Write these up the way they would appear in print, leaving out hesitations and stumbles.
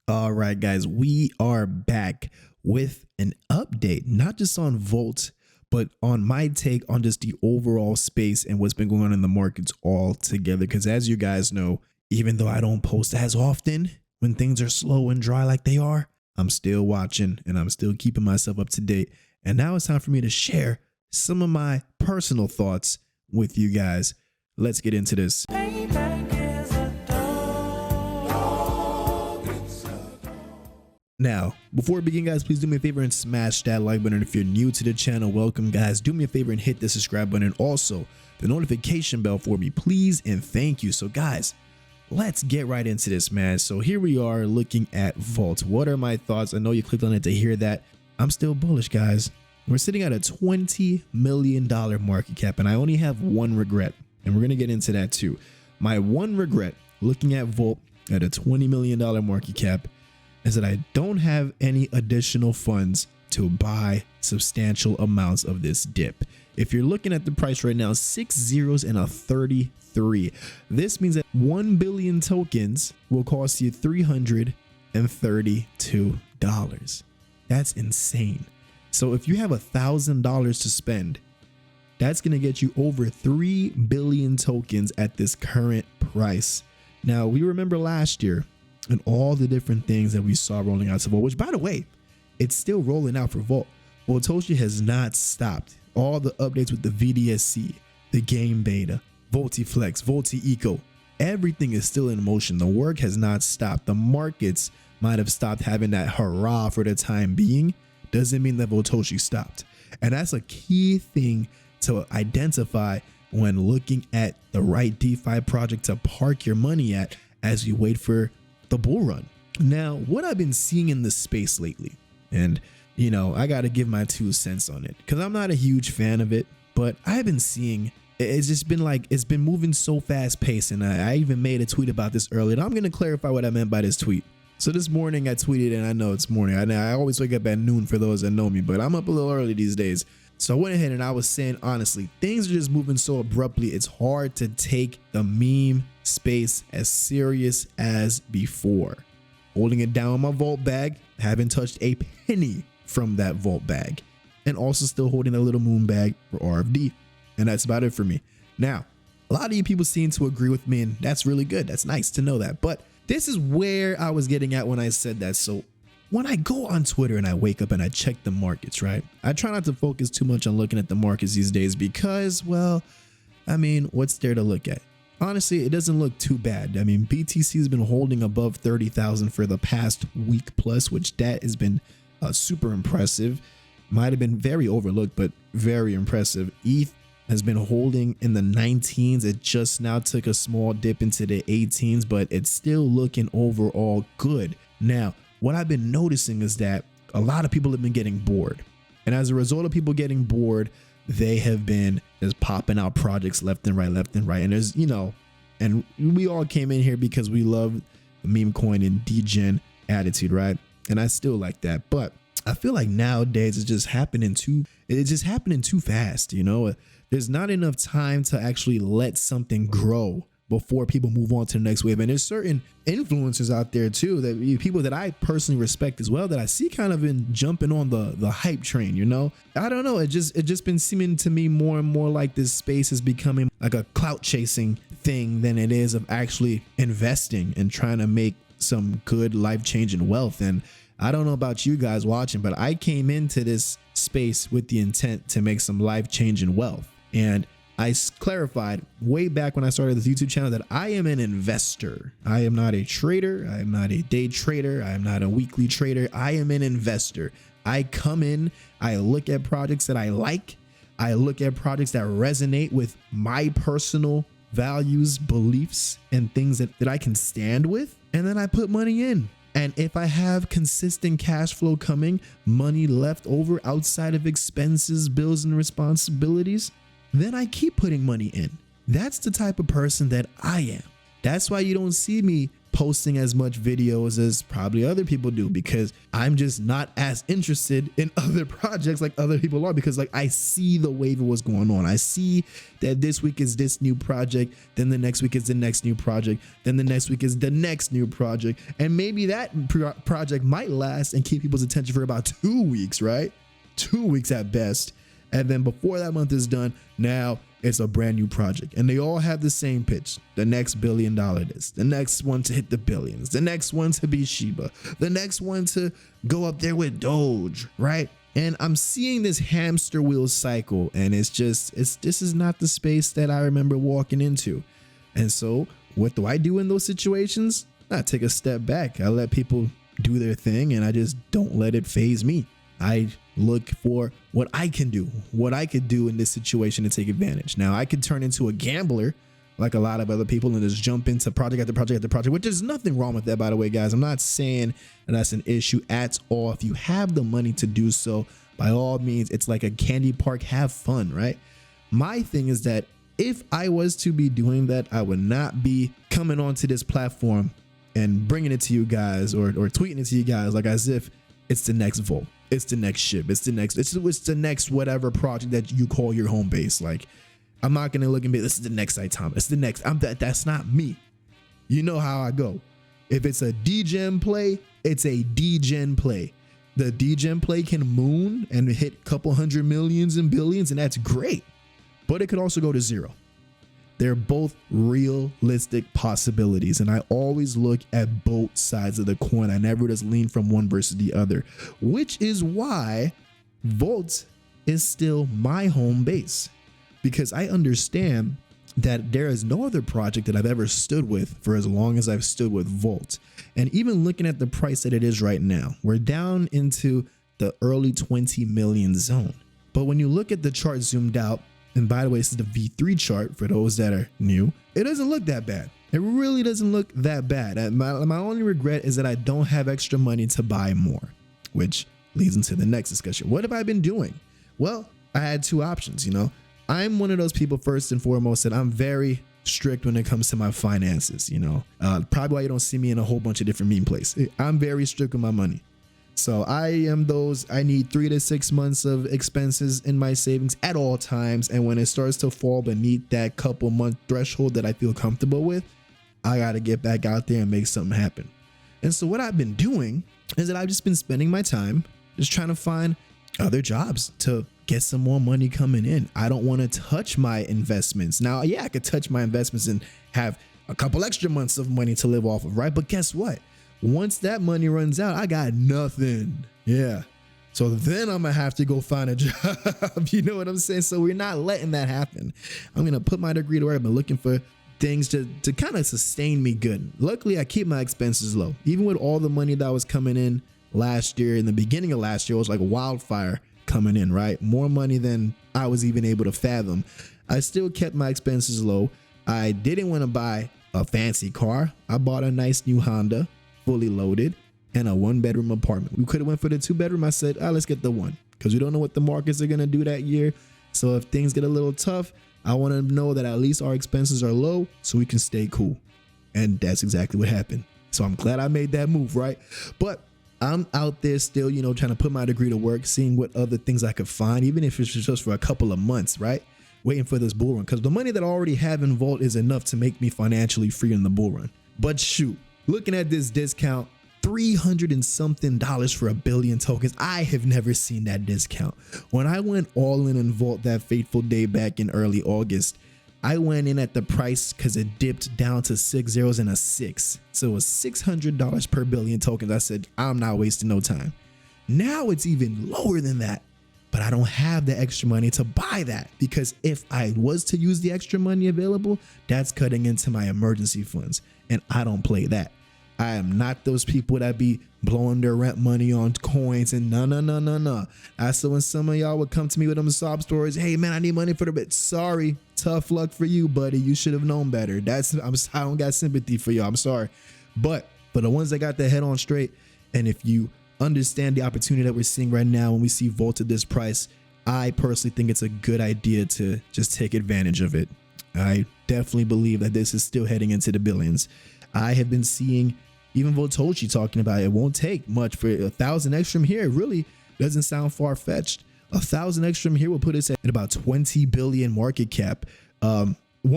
All right, guys, we are back with an update, not just on Volt, but on my take on just the overall space and what's been going on in the markets all together. Because as you guys know, even though I don't post as often when things are slow and dry like they are, I'm still watching and I'm still keeping myself up to date. And now it's time for me to share some of my personal thoughts with you guys. Let's get into this. Now, before we begin, guys, please do me a favor and smash that like button. If you're new to the channel, welcome, guys. Do me a favor and hit the subscribe button and also the notification bell for me, please, and thank you. So, guys, let's get right into this, man. So here we are looking at Volt. What are my thoughts? I know you clicked on it to hear that. I'm still bullish, guys. We're sitting at a $20 million market cap, and I only have one regret, and we're going to get into that too. My one regret looking at Volt at a $20 million market cap is that I don't have any additional funds to buy substantial amounts of this dip. If you're looking at the price right now, 6 zeros and a 33. This means that 1 billion tokens will cost you $332. That's insane. So if you have $1,000 to spend, that's going to get you over 3 billion tokens at this current price. Now, we remember last year and all the different things that we saw rolling out to Volt, which, by the way, it's still rolling out for Volt. Voltoshi has not stopped. All the updates with the VDSC, the game beta, VoltiFlex, VoltiEco, everything is still in motion. The work has not stopped. The markets might have stopped having that hurrah for the time being. Doesn't mean that Voltoshi stopped. And that's a key thing to identify when looking at the right DeFi project to park your money at as you wait for the bull run. Now, what I've been seeing in this space lately, and you know, I got to give my 2 cents on it because I'm not a huge fan of it, but I've been seeing it's just been like it's been moving so fast paced. And I even made a tweet about this earlier. And I'm going to clarify what I meant by this tweet. So this morning I tweeted, and I know it's morning. I always wake up at noon for those that know me, but I'm up a little early these days. So I went ahead and I was saying, honestly, things are just moving so abruptly. It's hard to take the meme space as serious as before. Holding it down in my Volt bag, haven't touched a penny from that Volt bag, and also still holding a little moon bag for RFD. And that's about it for me. Now, a lot of you people seem to agree with me, and that's really good. That's nice to know that. But this is where I was getting at when I said that. So when I go on Twitter and I wake up and I check the markets, right? I try not to focus too much on looking at the markets these days because, well, I mean, what's there to look at? Honestly, it doesn't look too bad. I mean, BTC has been holding above 30,000 for the past week plus, which that has been super impressive. Might have been very overlooked, but very impressive. ETH has been holding in the 19s. It just now took a small dip into the 18s, but it's still looking overall good. Now, what I've been noticing is that a lot of people have been getting bored. And as a result of people getting bored, they have been just popping out projects left and right. And there's, you know, and we all came in here because we love the meme coin and degen attitude, right? And I still like that. But I feel like nowadays it's just happening too fast, you know? There's not enough time to actually let something grow before people move on to the next wave. And there's certain influencers out there too, that people that I personally respect as well, that I see kind of in jumping on the hype train, you know? I don't know, it just been seeming to me more and more like this space is becoming like a clout chasing thing than it is of actually investing and trying to make some good life-changing wealth. And I don't know about you guys watching, but I came into this space with the intent to make some life-changing wealth. And I clarified way back when I started this YouTube channel that I am an investor. I am not a trader. I am not a day trader. I am not a weekly trader. I am an investor. I come in, I look at projects that I like. I look at projects that resonate with my personal values, beliefs, and things that I can stand with. And then I put money in. And if I have consistent cash flow coming, money left over outside of expenses, bills, and responsibilities, then I keep putting money in. That's the type of person that I am. That's why you don't see me posting as much videos as probably other people do, because I'm just not as interested in other projects like other people are, because like I see the wave of what's going on. I see that this week is this new project, then the next week is the next new project, then the next week is the next new project, and maybe that project might last and keep people's attention for about 2 weeks, right? 2 weeks at best. And then before that month is done, now it's a brand new project, and they all have the same pitch. The next $1 billion this, the next one to hit the billions, the next one to be Shiba, the next one to go up there with Doge, right? And I'm seeing this hamster wheel cycle, and this is not the space that I remember walking into. And so what do I do in those situations? I take a step back. I let people do their thing, and I just don't let it phase me. I look for what I can do, what I could do in this situation to take advantage. Now, I could turn into a gambler like a lot of other people and just jump into project after project after project, which there's nothing wrong with that, by the way, guys. I'm not saying that that's an issue at all. If you have the money to do so, by all means, it's like a candy park, have fun, right? My thing is that if I was to be doing that, I would not be coming onto this platform and bringing it to you guys or tweeting it to you guys like as if it's the next Volt. It's the next ship. It's the next whatever project that you call your home base. Like, I'm not gonna look and be, this is the next Saitama. It's the next. That's not me. You know how I go. If it's a degen play, it's a degen play. The degen play can moon and hit a couple hundred millions and billions, and that's great. But it could also go to zero. They're both realistic possibilities, and I always look at both sides of the coin. I never just lean from one versus the other, which is why Volt is still my home base, because I understand that there is no other project that I've ever stood with for as long as I've stood with Volt. And even looking at the price that it is right now, we're down into the early 20 million zone. But when you look at the chart zoomed out, and by the way, this is the V3 chart for those that are new, it doesn't look that bad. It really doesn't look that bad. My only regret is that I don't have extra money to buy more, which leads into the next discussion. What have I been doing? Well, I had two options. I'm one of those people, first and foremost, that I'm very strict when it comes to my finances. Probably why you don't see me in a whole bunch of different meme plays. I'm very strict with my money. So I need 3 to 6 months of expenses in my savings at all times. And when it starts to fall beneath that couple month threshold that I feel comfortable with, I got to get back out there and make something happen. And so what I've been doing is that I've just been spending my time just trying to find other jobs to get some more money coming in. I don't want to touch my investments. Now, yeah, I could touch my investments and have a couple extra months of money to live off of, right? But guess what? Once that money runs out, I got nothing. Yeah. So then I'm gonna have to go find a job. You know what I'm saying? So we're not letting that happen. I'm gonna put my degree to work. I've been looking for things to kind of sustain me good. Luckily, I keep my expenses low. Even with all the money that was coming in last year, in the beginning of last year, it was like wildfire coming in, right? More money than I was even able to fathom. I still kept my expenses low. I didn't want to buy a fancy car. I bought a nice new Honda, fully loaded, and a 1-bedroom apartment. We could have went for the 2-bedroom. I said, let's get the one, because we don't know what the markets are going to do that year. So if things get a little tough, I want to know that at least our expenses are low so we can stay cool. And that's exactly what happened. So I'm glad I made that move, right? But I'm out there still, trying to put my degree to work, seeing what other things I could find, even if it's just for a couple of months, right? Waiting for this bull run, because the money that I already have in Volt is enough to make me financially free in the bull run. But shoot, looking at this discount, $300 and something for 1 billion tokens. I have never seen that discount. When I went all in Volt that fateful day back in early August, I went in at the price because it dipped down to 6 zeros and a 6. So it was $600 per 1 billion tokens. I said, I'm not wasting no time. Now it's even lower than that, but I don't have the extra money to buy that, because if I was to use the extra money available, that's cutting into my emergency funds, and I don't play that. I am not those people that be blowing their rent money on coins and no. That's when some of y'all would come to me with them sob stories. Hey man, I need money for the bit. Sorry, tough luck for you, buddy. You should have known better. I don't got sympathy for y'all. I'm sorry. But for the ones that got their head on straight, and if you understand the opportunity that we're seeing right now when we see Volt at this price, I personally think it's a good idea to just take advantage of it. I definitely believe that this is still heading into the billions. I have been seeing even Votochi talking about it won't take much for 1,000 extra from here. It really doesn't sound far-fetched. 1,000 extra from here will put us at about 20 billion market cap. One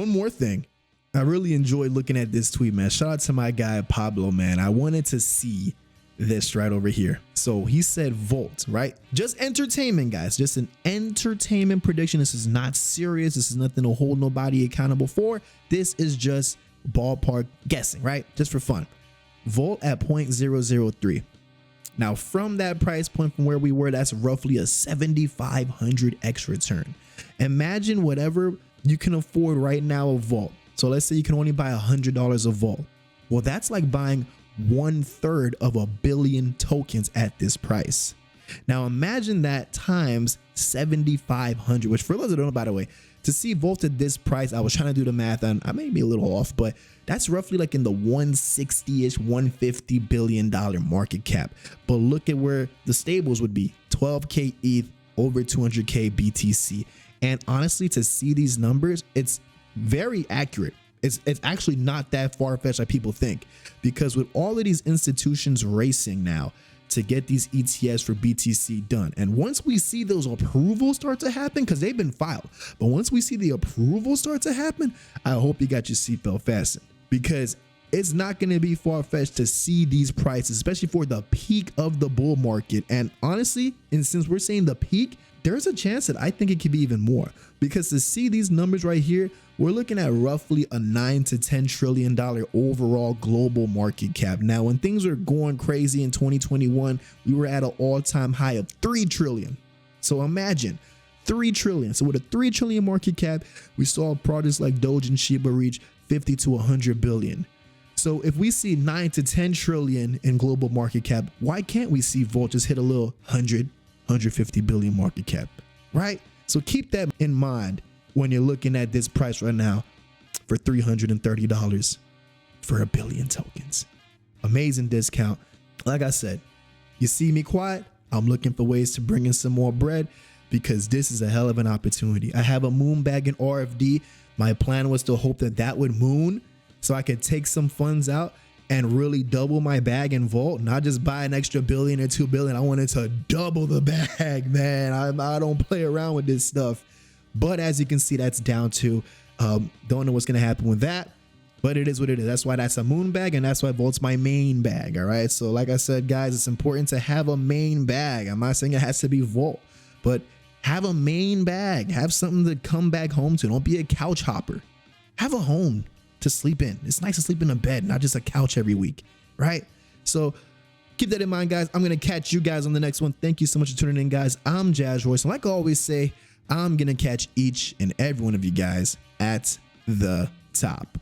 more thing. I really enjoyed looking at this tweet, man. Shout out to my guy Pablo, man. I wanted to see this right over here. So he said Volt, right? Just entertainment, guys. Just an entertainment prediction. This is not serious. This is nothing to hold nobody accountable for. This is just ballpark guessing, right? Just for fun. Volt at 0.003. Now from that price point from where we were, that's roughly a 7,500x return. Imagine whatever you can afford right now of Volt. So let's say you can only buy $100 of Volt. Well, that's like buying 1/3 of a billion tokens at this price. Now imagine that times 7,500, which for those that don't know, by the way, to see Volt at this price, I was trying to do the math and I may be a little off, but that's roughly like in the 160-ish, $150 billion market cap. But look at where the stables would be: 12K ETH, over 200K BTC. And honestly, to see these numbers, it's very accurate. It's actually not that far-fetched like people think, because with all of these institutions racing now to get these ETFs for BTC done, and once we see those approvals start to happen, because they've been filed, but once we see the approvals start to happen, I hope you got your seatbelt fastened, because it's not going to be far-fetched to see these prices, especially for the peak of the bull market. And honestly, and since we're saying the peak, there's a chance that I think it could be even more, because to see these numbers right here, we're looking at roughly a $9 to $10 trillion overall global market cap. Now, when things were going crazy in 2021, we were at an all-time high of 3 trillion. So imagine 3 trillion. So with a 3 trillion market cap, we saw projects like Doge and Shiba reach 50 to 100 billion. So if we see 9 to 10 trillion in global market cap, why can't we see Volt just hit a little 150 billion market cap, right? So keep that in mind when you're looking at this price right now for $330 for a billion tokens. Amazing discount. Like I said, you see me quiet, I'm looking for ways to bring in some more bread, because this is a hell of an opportunity. I have a moon bag in RFD. My plan was to hope that that would moon so I could take some funds out and really double my bag in Volt, not just buy an extra billion or 2 billion. I wanted to double the bag, man. I don't play around with this stuff. But as you can see, that's down to, don't know what's going to happen with that, but it is what it is. That's why that's a moon bag, and that's why Volt's my main bag. All right. So like I said, guys, it's important to have a main bag. I'm not saying it has to be Volt, but have a main bag. Have something to come back home to. Don't be a couch hopper. Have a home to sleep in. It's nice to sleep in a bed, not just a couch every week, right? So keep that in mind, guys. I'm going to catch you guys on the next one. Thank you so much for tuning in, guys. I'm Jazz Royce, and like I always say, I'm going to catch each and every one of you guys at the top.